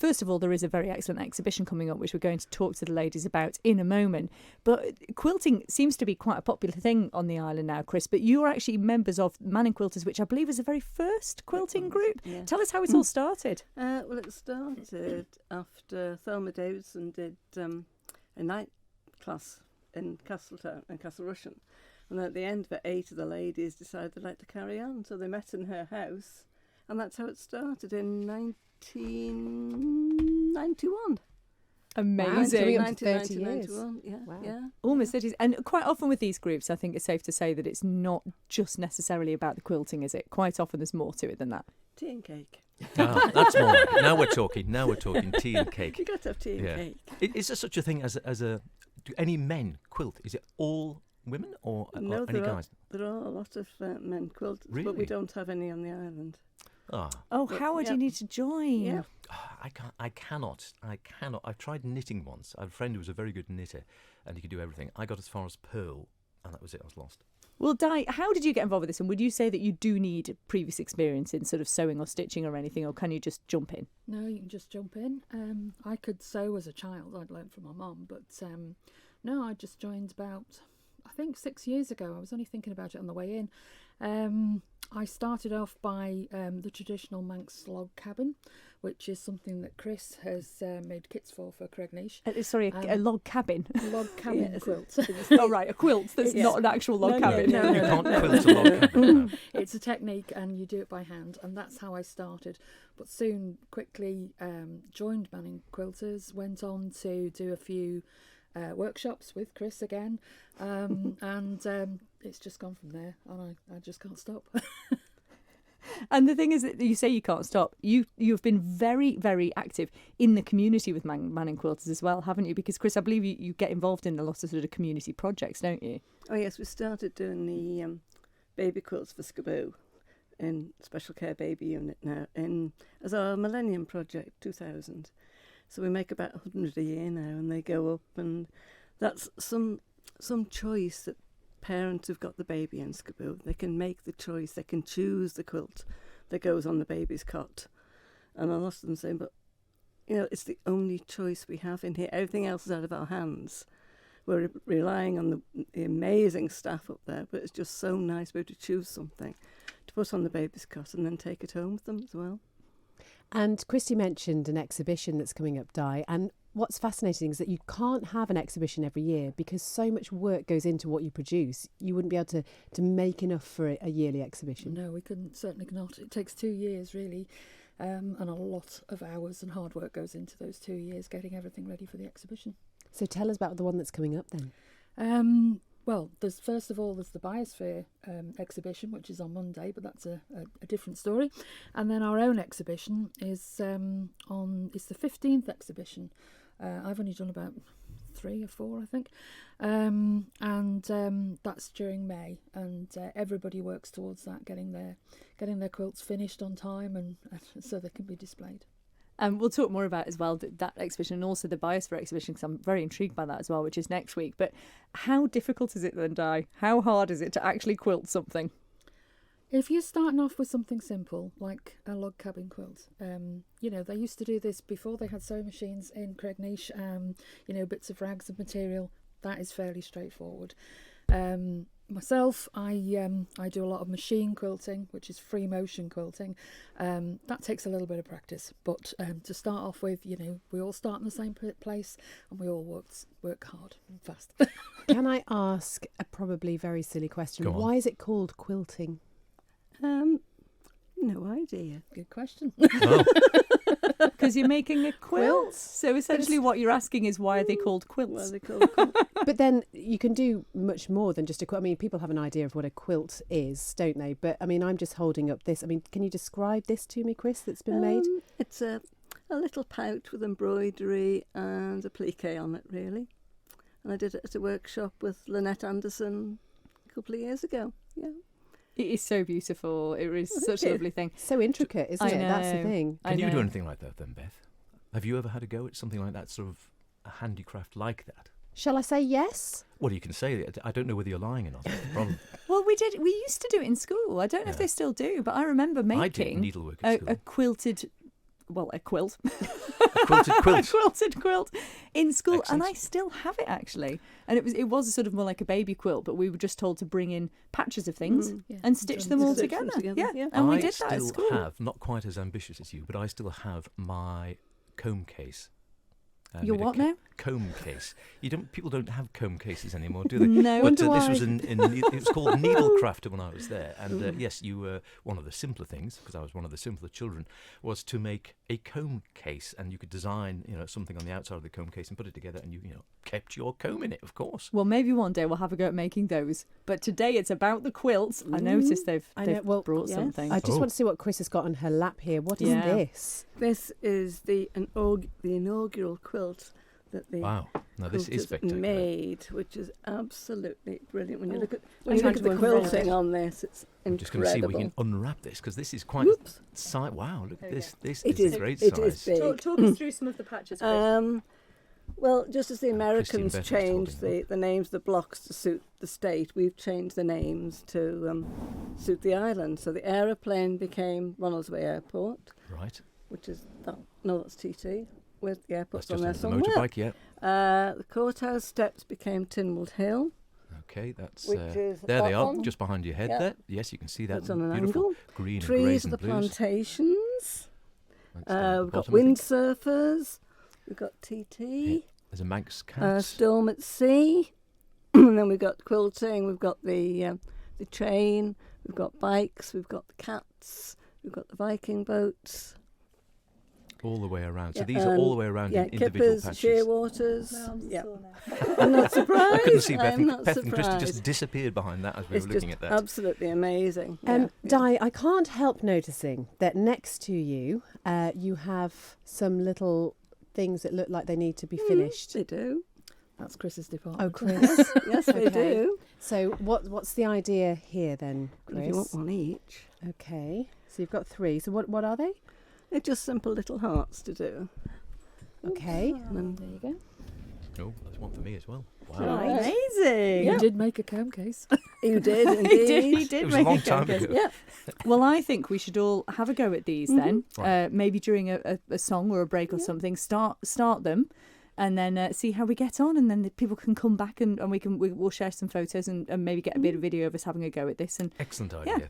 first of all, there is a very excellent exhibition coming up, which we're going to talk to the ladies about in a moment. But quilting seems to be quite a popular thing on the island now, Chris. But you're actually members of Mannin Quilters, which I believe is the very first quilting group. Yeah. Tell us how it all started. Well, it started after Thelma Davidson did a night class in Castletown and Castle Rushen. And at the end of it, 8 of the ladies decided they'd like to carry on. So they met in her house. And that's how it started in 1991. Amazing. Wow, 30 years. Yeah, Wow. yeah. Almost 30s. And quite often with these groups, I think it's safe to say that it's not just necessarily about the quilting, is it? Quite often there's more to it than that. Tea and cake. That's more. Now we're talking. Tea and cake. You got to have tea and cake. Is there such a thing as a? Do any men quilt? Is it all women or No, any guys? There are a lot of men quilters, Really? but we don't have any on the island. Oh, Howard, you need to join. Yeah. I cannot. I've tried knitting once. I have a friend who was a very good knitter, and he could do everything. I got as far as purl, and that was it. I was lost. Well, Di, how did you get involved with this? And would you say that you do need previous experience in sort of sewing or stitching or anything, or can you just jump in? No, you can just jump in. I could sew as a child. I'd learnt from my mum, but no, I just joined about, I think 6 years ago. I was only thinking about it on the way in. I started off by the traditional Manx log cabin, which is something that Chris has made kits for Cregnish. Sorry, a log cabin. A log cabin quilt. Oh, right, a quilt that's not an actual log cabin. No, You can't quilt a log cabin. It's a technique and you do it by hand, and that's how I started. But soon, quickly joined Mannin Quilters, went on to do a few workshops with Chris again, and it's just gone from there, and I just can't stop. And the thing is that you say you can't stop. You've been very, very active in the community with Mannin Quilters as well, haven't you? Because, Chris, I believe you get involved in a lot of sort of community projects, don't you? Oh, yes, we started doing the baby quilts for Skaboo in Special Care Baby Unit now as our Millennium Project 2000. So we make about 100 a year now, and they go up, and that's some choice that parents who've got the baby in Skaboo, they can make the choice, they can choose the quilt that goes on the baby's cot. And a lot of them say, but, it's the only choice we have in here. Everything else is out of our hands. We're relying on the amazing staff up there, but it's just so nice to be able to choose something to put on the baby's cot and then take it home with them as well. And Christy mentioned an exhibition that's coming up, Di, and what's fascinating is that you can't have an exhibition every year because so much work goes into what you produce. You wouldn't be able to make enough for a yearly exhibition. No, we couldn't, certainly not. It takes 2 years, really, and a lot of hours and hard work goes into those 2 years getting everything ready for the exhibition. So tell us about the one that's coming up then. Well, there's the Biosphere exhibition, which is on Monday, but that's a different story. And then our own exhibition is it's the 15th exhibition. I've only done about 3 or 4, I think. And that's during May, and everybody works towards that, getting their quilts finished on time and so they can be displayed. We'll talk more about as well that exhibition and also the Biosphere exhibition, because I'm very intrigued by that as well, which is next week. But how difficult is it then, Di? How hard is it to actually quilt something? If you're starting off with something simple, like a log cabin quilt, they used to do this before they had sewing machines in Cregnish, bits of rags of material. That is fairly straightforward. Myself, I do a lot of machine quilting, which is free motion quilting. That takes a little bit of practice, but to start off with, we all start in the same place and we all work hard and fast. Can I ask a probably very silly question? Go on. Why is it called quilting? No idea. Good question. Oh. Because you're making a quilt. So essentially what you're asking is, why are they called quilts? Well, they call it quilt. But then you can do much more than just a quilt. I mean, people have an idea of what a quilt is, don't they? But, I mean, I'm just holding up this. I mean, can you describe this to me, Chris, that's been made? It's a little pouch with embroidery and a plique on it, really. And I did it at a workshop with Lynette Anderson a couple of years ago. Yeah. It is so beautiful. It is such a lovely thing. So intricate, isn't it? That's the thing. Can you do anything like that then, Beth? Have you ever had a go at something like that, sort of a handicraft like that? Shall I say yes? Well, you can say it. I don't know whether you're lying or not. That's the problem. Well, we used to do it in school. I don't know if they still do, but I remember making I did needlework at school. a quilted a quilt. A quilted quilt. A quilted quilt in school, Excellent. and I still have it actually. And it was sort of more like a baby quilt, but we were just told to bring in patches of things Yeah. and stitch them all Stitch them together. together, Yeah, yeah. and we I did that at still school. have, not quite as ambitious as you, but I still have my comb case. I Your made a what now? Comb case. People don't have comb cases anymore, do they? No, But wonder this was why. it was called needlecraft when I was there, and yes, you were one of the simpler things, because I was one of the simpler children, was to make a comb case, and you could design something on the outside of the comb case and put it together, and you kept your comb in it, of course. Well, maybe one day we'll have a go at making those. But today it's about the quilts. I noticed they've brought yes. something. I just Oh. want to see what Chris has got on her lap here. What is Yeah. this? This is the inaugural quilt that the Wow, now this is quilters spectacular. made, which is absolutely brilliant. When you Oh, look at I'm trying to the unwrap it. quilting on this, it's I'm just going to see if we incredible. can unwrap this, because this is quite Whoops. wow, look at There we this. This It is is- a great it size. is big. Talk us through some of the patches, Chris. Well, just as the Christian Americans Betty's changed holding the names of the blocks to suit the state, we've changed the names to suit the island. So the aeroplane became Ronaldsway Airport, Right, which is that's TT, with the airport's that's on just there the somewhere. motorbike, yeah. The courthouse steps became Tynwald Hill, Okay, that's which is there. They that are one. just behind your head Yeah. there. Yes, you can see that. That's on an Beautiful angle. green and Trees greys of and the blues. plantations. That's down at We've the got bottom, I think. windsurfers. We've got TT. There's a Manx cat. Storm at sea. And then we've got quilting. We've got the chain. We've got bikes. We've got the cats. We've got the Viking boats. all the way around. So Yeah, these are all the way around Yeah, in individual kippers, patches. shearwaters. Yeah. I'm not surprised. I couldn't see Beth. I'm not Beth and Christy surprised. just disappeared behind that as we It's were looking just at that. absolutely amazing. Yeah. Di, I can't help noticing that next to you, you have some little things that look like they need to be finished. They do. That's Chris's department. Oh, Chris. Yes, they Okay. do. So what's the idea here then, If you Chris? want one each. Okay. So you've got 3. So what are they? They're just simple little hearts to do. Okay. And then There you go. Oh, there's one for me as well. Wow. Right. Amazing. You did make a comb case. you did He indeed. did It was a make long a time comb ago. Yeah. Well, I think we should all have a go at these then. Right. Maybe during a song or a break or something. Start them, and then see how we get on, and then the people can come back and we'll share some photos and maybe get a bit of video of us having a go at this. And Excellent Yeah. idea.